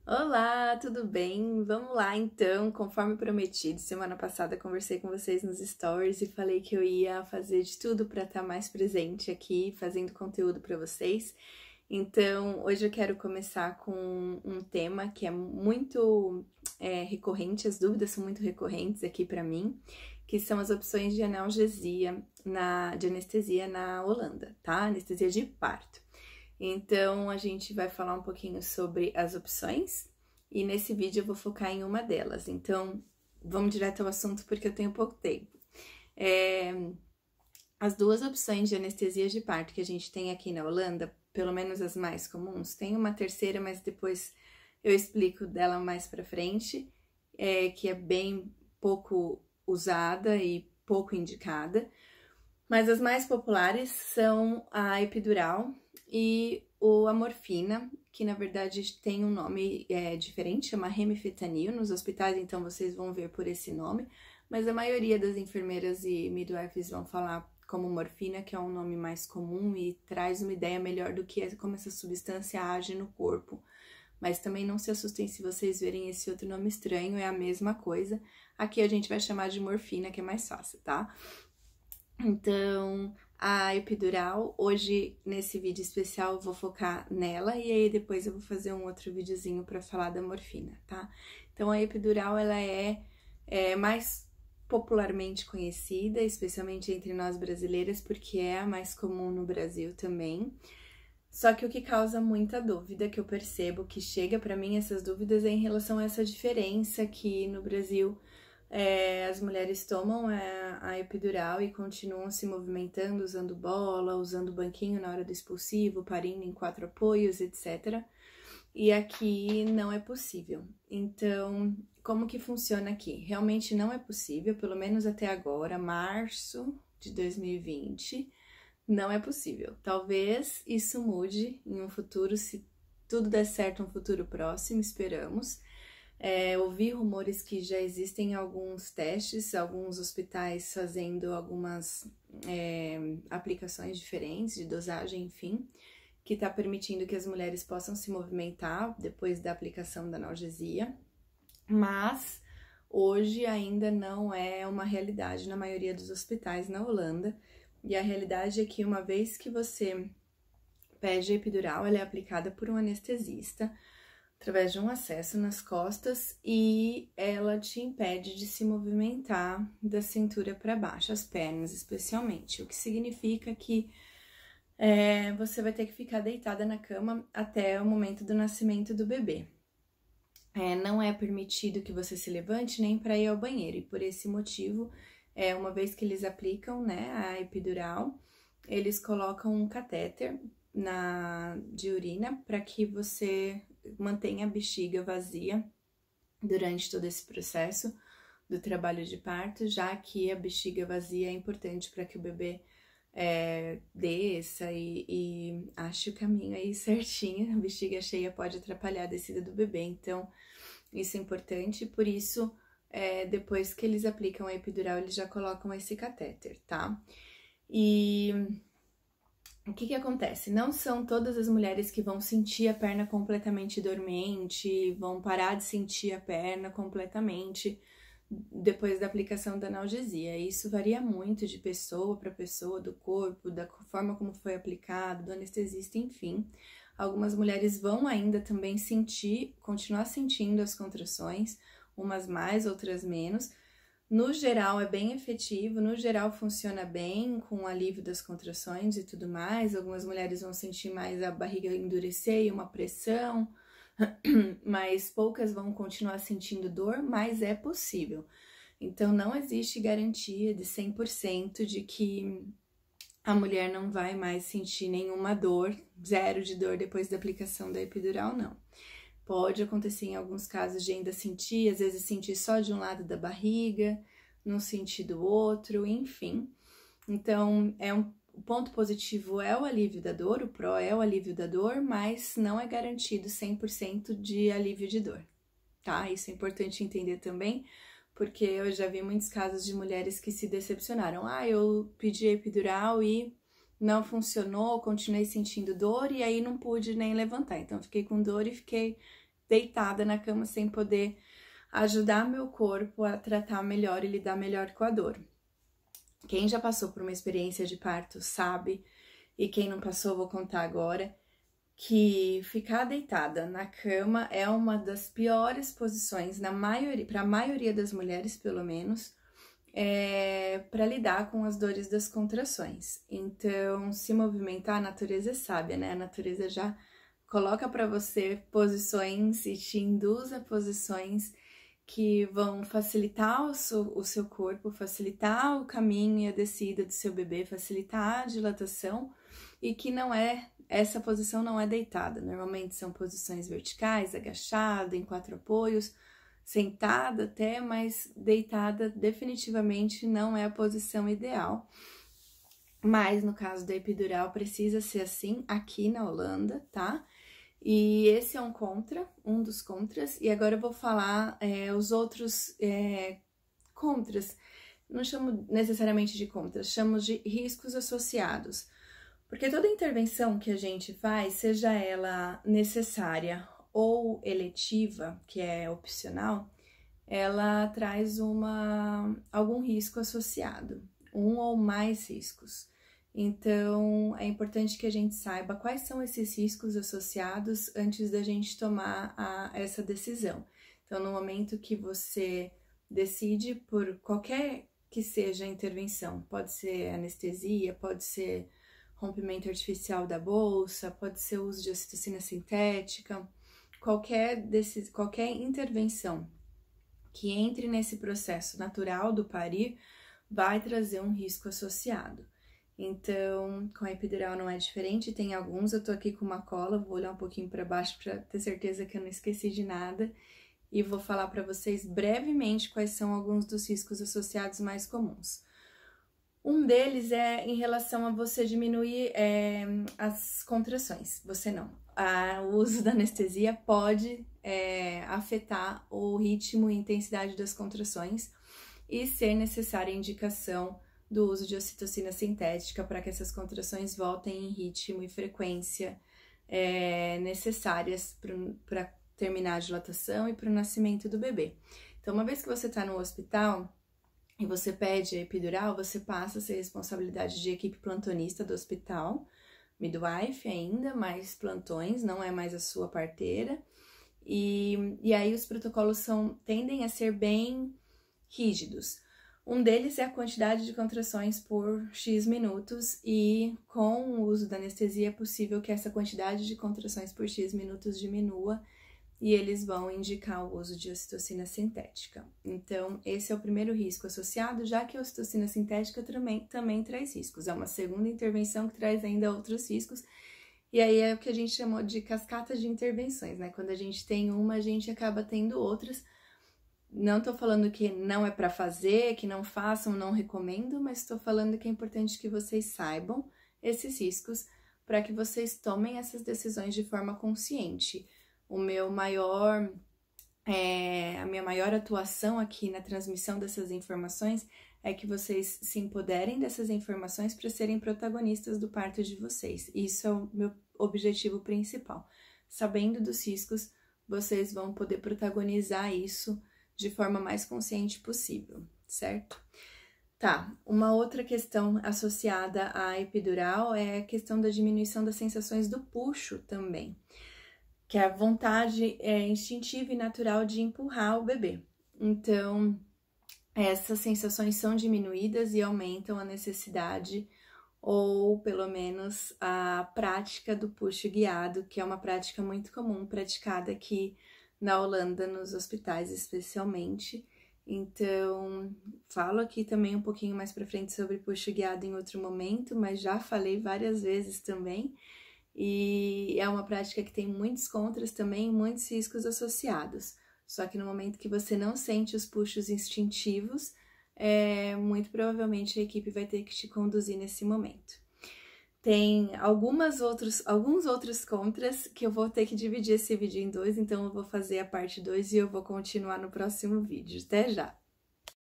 Olá, tudo bem? Vamos lá então, conforme prometido, semana passada conversei com vocês nos stories e falei que eu ia fazer de tudo para estar mais presente aqui, fazendo conteúdo para vocês. Então, hoje eu quero começar com um tema que é muito recorrente, as dúvidas são muito recorrentes aqui para mim, que são as opções de analgesia, de anestesia na Holanda, tá? Anestesia de parto. Então, a gente vai falar um pouquinho sobre as opções e nesse vídeo eu vou focar em uma delas. Então, vamos direto ao assunto porque eu tenho pouco tempo. As duas opções de anestesia de parto que a gente tem aqui na Holanda, pelo menos as mais comuns, tem uma terceira, mas depois eu explico dela mais pra frente, que é bem pouco usada e pouco indicada. Mas as mais populares são a epidural e a morfina, que na verdade tem um nome diferente, chama remifentanil nos hospitais, então vocês vão ver por esse nome, mas a maioria das enfermeiras e midwives vão falar como morfina, que é um nome mais comum e traz uma ideia melhor do que é como essa substância age no corpo. Mas também não se assustem se vocês verem esse outro nome estranho, é a mesma coisa. Aqui a gente vai chamar de morfina, que é mais fácil, tá? Então, a epidural, hoje nesse vídeo especial eu vou focar nela e aí depois eu vou fazer um outro videozinho para falar da morfina, tá? Então, a epidural, ela é mais popularmente conhecida, especialmente entre nós brasileiras, porque é a mais comum no Brasil também. Só que o que causa muita dúvida, que eu percebo que chega para mim essas dúvidas é em relação a essa diferença que no Brasil as mulheres tomam a epidural e continuam se movimentando, usando bola, usando banquinho na hora do expulsivo, parindo em 4 apoios, etc. E aqui não é possível. Então, como que funciona aqui? Realmente não é possível, pelo menos até agora, março de 2020, não é possível. Talvez isso mude em um futuro, se tudo der certo, um futuro próximo, esperamos. Ouvi rumores que já existem alguns testes, alguns hospitais fazendo algumas aplicações diferentes de dosagem, enfim, que está permitindo que as mulheres possam se movimentar depois da aplicação da analgesia, mas hoje ainda não é uma realidade na maioria dos hospitais na Holanda, e a realidade é que uma vez que você pede a epidural, ela é aplicada por um anestesista, através de um acesso nas costas e ela te impede de se movimentar da cintura para baixo, as pernas especialmente, o que significa que você vai ter que ficar deitada na cama até o momento do nascimento do bebê. Não é permitido que você se levante nem para ir ao banheiro, e por esse motivo, uma vez que eles aplicam, né, a epidural, eles colocam um catéter de urina para que você mantenha a bexiga vazia durante todo esse processo do trabalho de parto, já que a bexiga vazia é importante para que o bebê desça e ache o caminho aí certinho. A bexiga cheia pode atrapalhar a descida do bebê, então isso é importante, por isso depois que eles aplicam a epidural, eles já colocam esse catéter, tá? E o que acontece? Não são todas as mulheres que vão sentir a perna completamente dormente, vão parar de sentir a perna completamente depois da aplicação da analgesia. Isso varia muito de pessoa para pessoa, do corpo, da forma como foi aplicado, do anestesista, enfim. Algumas mulheres vão ainda também continuar sentindo as contrações, umas mais, outras menos. No geral é bem efetivo, no geral funciona bem com o alívio das contrações e tudo mais. Algumas mulheres vão sentir mais a barriga endurecer e uma pressão, mas poucas vão continuar sentindo dor, mas é possível. Então não existe garantia de 100% de que a mulher não vai mais sentir nenhuma dor, zero de dor depois da aplicação da epidural, não. Pode acontecer em alguns casos de ainda sentir, às vezes sentir só de um lado da barriga, não sentir do outro, enfim. Então, o ponto positivo é o alívio da dor, o pró é o alívio da dor, mas não é garantido 100% de alívio de dor, tá? Isso é importante entender também, porque eu já vi muitos casos de mulheres que se decepcionaram. Eu pedi epidural e não funcionou, continuei sentindo dor e aí não pude nem levantar. Então, fiquei com dor e fiquei deitada na cama sem poder ajudar meu corpo a tratar melhor e lidar melhor com a dor. Quem já passou por uma experiência de parto sabe, e quem não passou, vou contar agora, que ficar deitada na cama é uma das piores posições, para a maioria das mulheres, pelo menos, para lidar com as dores das contrações. Então, se movimentar, a natureza é sábia, né? A natureza já coloca para você posições e te induz a posições que vão facilitar o seu corpo, facilitar o caminho e a descida do seu bebê, facilitar a dilatação, e que essa posição não é deitada. Normalmente são posições verticais, agachada, em 4 apoios, sentada até, mas deitada definitivamente não é a posição ideal. Mas no caso da epidural precisa ser assim aqui na Holanda, tá? E esse é um dos contras, e agora eu vou falar os outros contras. Não chamo necessariamente de contras, chamo de riscos associados. Porque toda intervenção que a gente faz, seja ela necessária ou eletiva, que é opcional, ela traz algum risco associado, um ou mais riscos. Então, é importante que a gente saiba quais são esses riscos associados antes da gente tomar essa decisão. Então, no momento que você decide por qualquer que seja a intervenção, pode ser anestesia, pode ser rompimento artificial da bolsa, pode ser uso de ocitocina sintética, qualquer intervenção que entre nesse processo natural do parir vai trazer um risco associado. Então, com a epidural não é diferente, tem alguns, eu tô aqui com uma cola, vou olhar um pouquinho para baixo para ter certeza que eu não esqueci de nada, e vou falar para vocês brevemente quais são alguns dos riscos associados mais comuns. Um deles é em relação a você diminuir as contrações, você não. O uso da anestesia pode afetar o ritmo e intensidade das contrações e ser necessária a indicação do uso de ocitocina sintética para que essas contrações voltem em ritmo e frequência necessárias para terminar a dilatação e para o nascimento do bebê. Então, uma vez que você está no hospital e você pede a epidural, você passa a ser responsabilidade de equipe plantonista do hospital, midwife ainda, mais plantões, não é mais a sua parteira. E aí os protocolos tendem a ser bem rígidos. Um deles é a quantidade de contrações por X minutos, e com o uso da anestesia é possível que essa quantidade de contrações por X minutos diminua, e eles vão indicar o uso de ocitocina sintética. Então, esse é o primeiro risco associado, já que a ocitocina sintética também traz riscos. É uma segunda intervenção que traz ainda outros riscos, e aí é o que a gente chamou de cascata de intervenções, né? Quando a gente tem uma, a gente acaba tendo outras. Não tô falando que não é para fazer, que não façam, não recomendo, mas estou falando que é importante que vocês saibam esses riscos para que vocês tomem essas decisões de forma consciente. A minha maior atuação aqui na transmissão dessas informações é que vocês se empoderem dessas informações para serem protagonistas do parto de vocês. Isso é o meu objetivo principal. Sabendo dos riscos, vocês vão poder protagonizar isso de forma mais consciente possível, certo? Tá, uma outra questão associada à epidural é a questão da diminuição das sensações do puxo também, que é a vontade instintiva e natural de empurrar o bebê. Então, essas sensações são diminuídas e aumentam a necessidade, ou pelo menos a prática do puxo guiado, que é uma prática muito comum, praticada aqui na Holanda, nos hospitais especialmente. Então, falo aqui também um pouquinho mais pra frente sobre puxo guiado em outro momento, mas já falei várias vezes também. E é uma prática que tem muitos contras também, muitos riscos associados. Só que no momento que você não sente os puxos instintivos, muito provavelmente a equipe vai ter que te conduzir nesse momento. Tem alguns outros contras que eu vou ter que dividir esse vídeo em 2, então eu vou fazer a parte 2 e eu vou continuar no próximo vídeo. Até já!